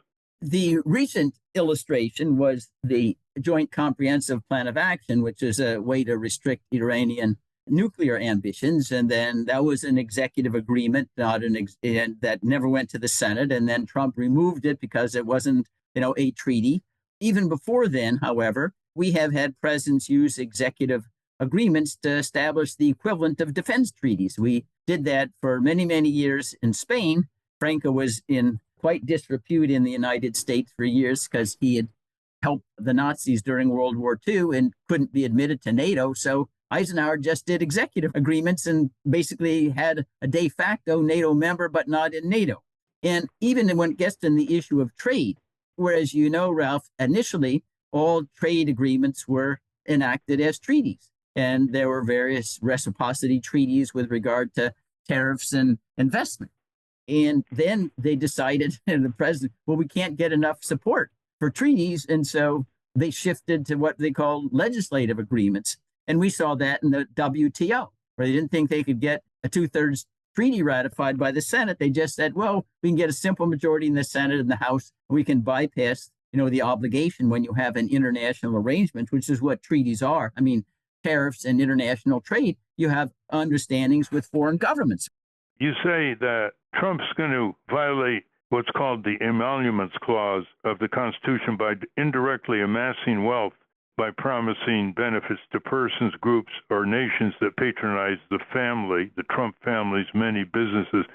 The recent illustration was the Joint Comprehensive Plan of Action, which is a way to restrict Iranian nuclear ambitions. And then that was an executive agreement, and that never went to the Senate. And then Trump removed it because it wasn't, a treaty. Even before then, however, we have had presidents use executive agreements to establish the equivalent of defense treaties. We did that for many, many years in Spain. Franco was in quite disrepute in the United States for years because he had helped the Nazis during World War II and couldn't be admitted to NATO. So Eisenhower just did executive agreements and basically had a de facto NATO member, but not in NATO. And even when it gets to the issue of trade, whereas, Ralph, initially all trade agreements were enacted as treaties. And there were various reciprocity treaties with regard to tariffs and investment. And then they decided, and the president, well, we can't get enough support for treaties. And so they shifted to what they call legislative agreements. And we saw that in the WTO, where they didn't think they could get a 2/3 treaty ratified by the Senate. They just said, well, we can get a simple majority in the Senate and the House. And we can bypass, the obligation when you have an international arrangement, which is what treaties are. I mean, tariffs and international trade, you have understandings with foreign governments. You say that Trump's going to violate what's called the emoluments clause of the Constitution by indirectly amassing wealth by promising benefits to persons, groups, or nations that patronize the Trump family's many businesses.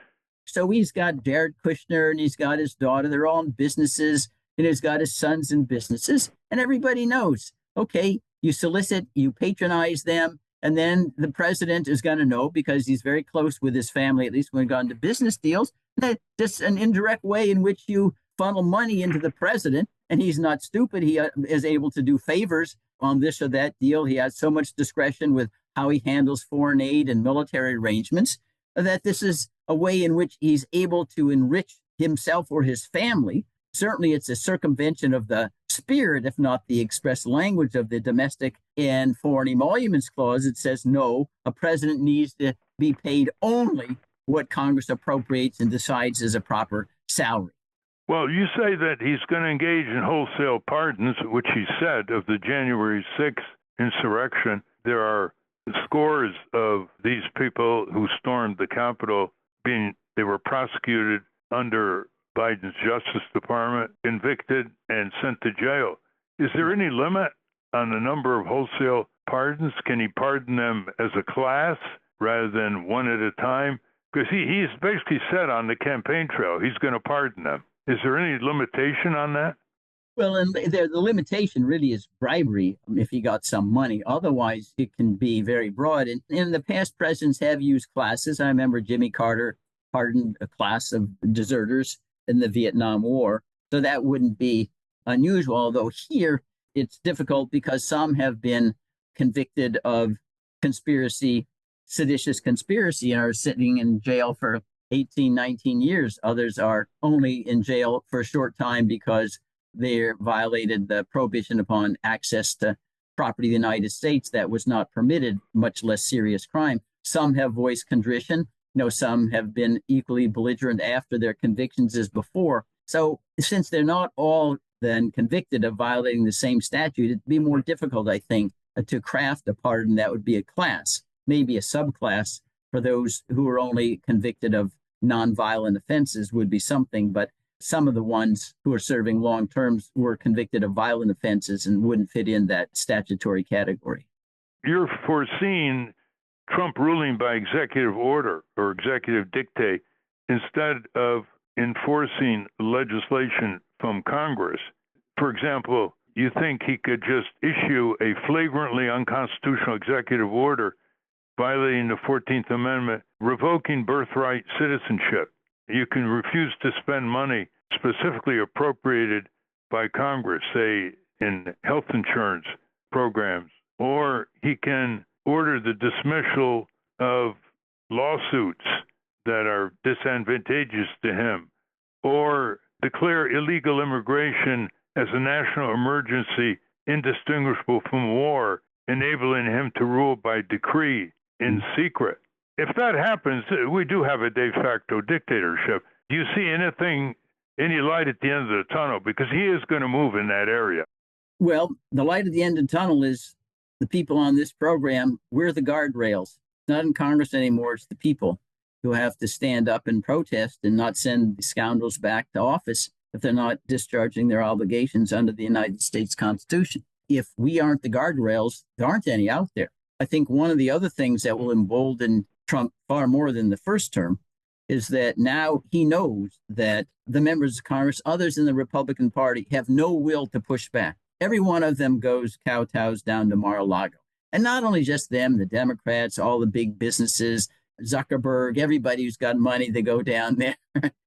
So he's got Jared Kushner and he's got his daughter. They're all in businesses, and he's got his sons in businesses. And everybody knows, okay, you solicit, you patronize them, and then the president is going to know, because he's very close with his family, at least when it got into business deals, that just an indirect way in which you funnel money into the president. And he's not stupid. He is able to do favors on this or that deal. He has so much discretion with how he handles foreign aid and military arrangements that this is a way in which he's able to enrich himself or his family. Certainly, it's a circumvention of the spirit, if not the express language, of the Domestic and Foreign Emoluments Clause. It says, no, a president needs to be paid only what Congress appropriates and decides is a proper salary. Well, you say that he's going to engage in wholesale pardons, which he said of the January 6th insurrection. There are scores of these people who stormed the Capitol they were prosecuted under Biden's Justice Department, convicted, and sent to jail. Is there any limit on the number of wholesale pardons? Can he pardon them as a class rather than one at a time? Because he's basically said on the campaign trail he's going to pardon them. Is there any limitation on that? Well, and the limitation really is bribery if he got some money. Otherwise, it can be very broad. And in the past, presidents have used classes. I remember Jimmy Carter pardoned a class of deserters in the Vietnam War. So that wouldn't be unusual, although here it's difficult because some have been convicted of conspiracy, seditious conspiracy, and are sitting in jail for 18, 19 years. Others are only in jail for a short time because they violated the prohibition upon access to property of the United States that was not permitted, much less serious crime. Some have voiced contrition. Some have been equally belligerent after their convictions as before. So since they're not all than convicted of violating the same statute, it'd be more difficult, I think, to craft a pardon that would be a class, maybe a subclass for those who are only convicted of nonviolent offenses would be something, but some of the ones who are serving long terms were convicted of violent offenses and wouldn't fit in that statutory category. You're foreseeing Trump ruling by executive order or executive dictate instead of enforcing legislation from Congress. For example, you think he could just issue a flagrantly unconstitutional executive order violating the 14th Amendment, revoking birthright citizenship. You can refuse to spend money specifically appropriated by Congress, say in health insurance programs, or he can order the dismissal of lawsuits that are disadvantageous to him, or declare illegal immigration as a national emergency indistinguishable from war, enabling him to rule by decree in secret. If that happens, we do have a de facto dictatorship. Do you see any light at the end of the tunnel? Because he is going to move in that area. Well, the light at the end of the tunnel is the people on this program. We're the guardrails. It's not in Congress anymore. It's the people who have to stand up and protest and not send the scoundrels back to office if they're not discharging their obligations under the United States Constitution. If we aren't the guardrails, there aren't any out there. I think one of the other things that will embolden Trump far more than the first term is that now he knows that the members of Congress, others in the Republican Party, have no will to push back. Every one of them goes kowtows down to Mar-a-Lago. And not only just them, the Democrats, all the big businesses, Zuckerberg, everybody who's got money, they go down there.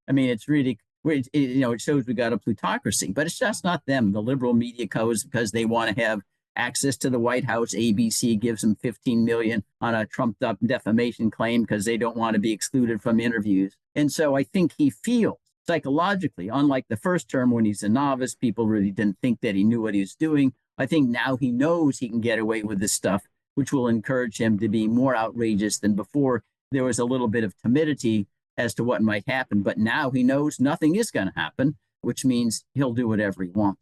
I mean, it's really, it shows we got a plutocracy, but it's just not them. The liberal media goes because they want to have access to the White House. ABC gives them $15 million on a trumped up defamation claim because they don't want to be excluded from interviews. And so I think he feels psychologically, unlike the first term when he's a novice, people really didn't think that he knew what he was doing. I think now he knows he can get away with this stuff, which will encourage him to be more outrageous than before. There was a little bit of timidity as to what might happen, but now he knows nothing is going to happen, which means he'll do whatever he wants.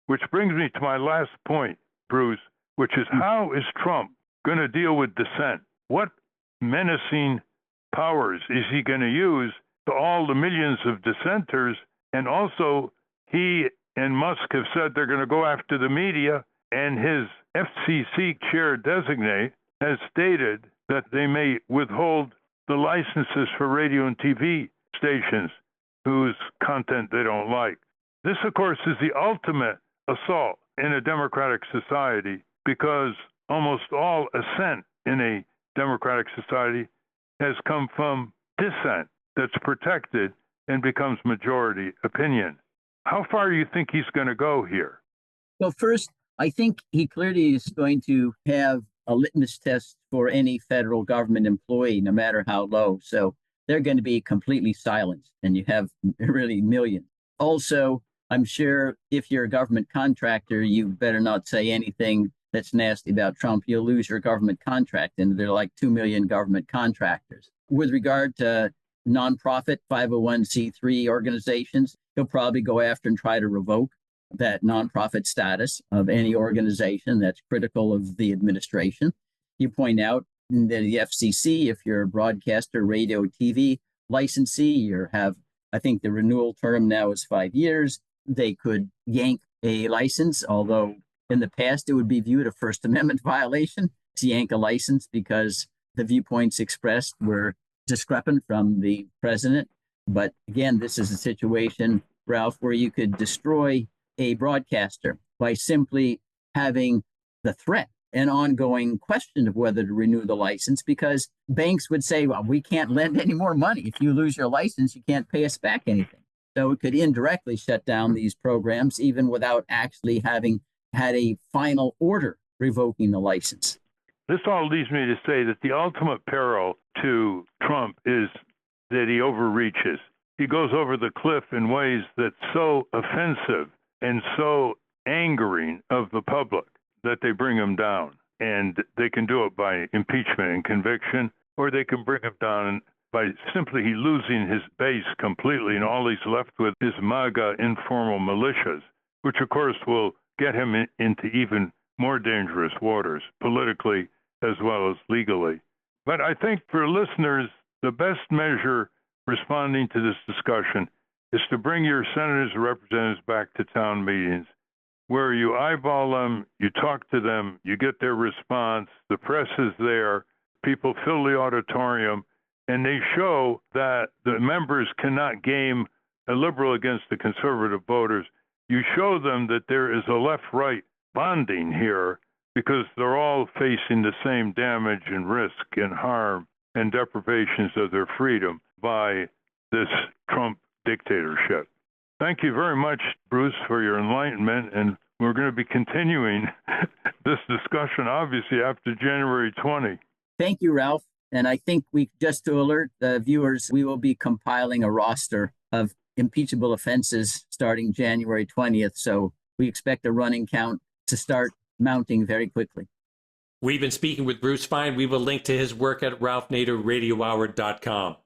Which brings me to my last point, Bruce, which is how is Trump going to deal with dissent? What menacing powers is he going to use to all the millions of dissenters? And also, he and Musk have said they're going to go after the media, and his FCC chair designate has stated that they may withhold the licenses for radio and TV stations whose content they don't like. This, of course, is the ultimate assault in a democratic society, because almost all assent in a democratic society has come from dissent that's protected and becomes majority opinion. How far do you think he's going to go here? Well, first, I think he clearly is going to have a litmus test for any federal government employee, no matter how low. So they're going to be completely silenced, and you have really millions. Also, I'm sure if you're a government contractor, you better not say anything that's nasty about Trump. You'll lose your government contract, and there are like 2 million government contractors. With regard to nonprofit 501c3 organizations, he'll probably go after and try to revoke that nonprofit status of any organization that's critical of the administration. You point out that the FCC, if you're a broadcaster, radio, TV licensee, you have, I think the renewal term now is 5 years. They could yank a license, although in the past it would be viewed a First Amendment violation to yank a license because the viewpoints expressed were discrepant from the president. But again, this is a situation, Ralph, where you could destroy a broadcaster by simply having the threat an ongoing question of whether to renew the license, because banks would say, well, we can't lend any more money. If you lose your license, you can't pay us back anything. So it could indirectly shut down these programs, even without actually having had a final order revoking the license. This all leads me to say that the ultimate peril to Trump is that he overreaches. He goes over the cliff in ways that's so offensive and so angering of the public that they bring him down. And they can do it by impeachment and conviction, or they can bring him down by simply losing his base completely, and all he's left with is MAGA informal militias. which of course will get him into even more dangerous waters, politically as well as legally. But I think for listeners, the best measure responding to this discussion is to bring your senators and representatives back to town meetings, where you eyeball them, you talk to them, you get their response, the press is there, people fill the auditorium, and they show that the members cannot game a liberal against the conservative voters. You show them that there is a left-right bonding here because they're all facing the same damage and risk and harm and deprivations of their freedom by this Trump dictatorship. Thank you very much, Bruce, for your enlightenment, and we're going to be continuing this discussion, obviously, after January 20. Thank you, Ralph. And I think just to alert the viewers, we will be compiling a roster of impeachable offenses starting January 20th. So we expect a running count to start mounting very quickly. We've been speaking with Bruce Fein. We will link to his work at ralphnaderradiohour.com.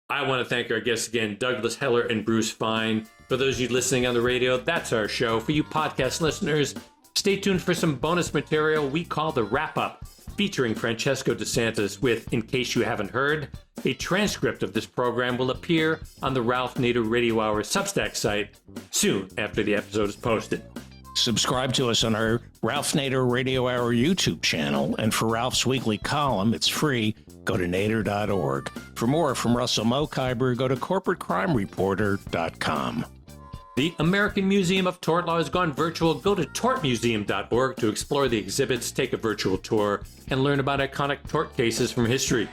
I want to thank our guests again, Douglas Heller and Bruce Fein. For those of you listening on the radio, that's our show. For you podcast listeners, stay tuned for some bonus material we call the Wrap-Up, featuring Francesco DeSantis with, in case you haven't heard, a transcript of this program will appear on the Ralph Nader Radio Hour Substack site soon after the episode is posted. Subscribe to us on our Ralph Nader Radio Hour YouTube channel, and for Ralph's weekly column, it's free. Go to nader.org. For more from Russell Mokhiber, go to corporatecrimereporter.com. The American Museum of Tort Law has gone virtual. Go to tortmuseum.org to explore the exhibits, take a virtual tour, and learn about iconic tort cases from history.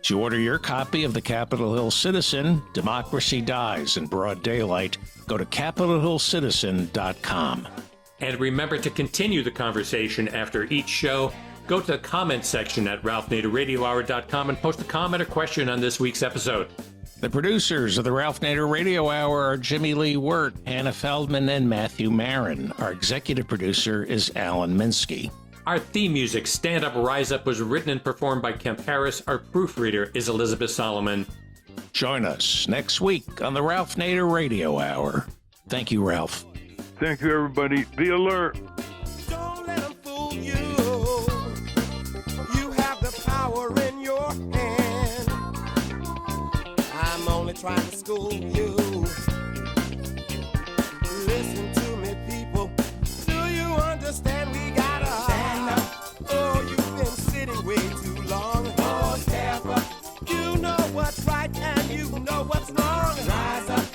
To order your copy of the Capitol Hill Citizen, Democracy Dies in Broad Daylight, go to capitolhillcitizen.com. And remember to continue the conversation after each show. Go to the comments section at ralphnaderradiohour.com and post a comment or question on this week's episode. The producers of the Ralph Nader Radio Hour are Jimmy Lee Wirt, Hannah Feldman, and Matthew Marin. Our executive producer is Alan Minsky. Our theme music, Stand Up, Rise Up, was written and performed by Kemp Harris. Our proofreader is Elizabeth Solomon. Join us next week on the Ralph Nader Radio Hour. Thank you, Ralph. Thank you, everybody. Be alert. Don't let them fool you. You have the power in your hand. I'm only trying to school you. Listen to me, people. Do you understand? We gotta stand up. Oh, you've been sitting way too long. Oh, step up. You know what's right and you know what's wrong. Rise up.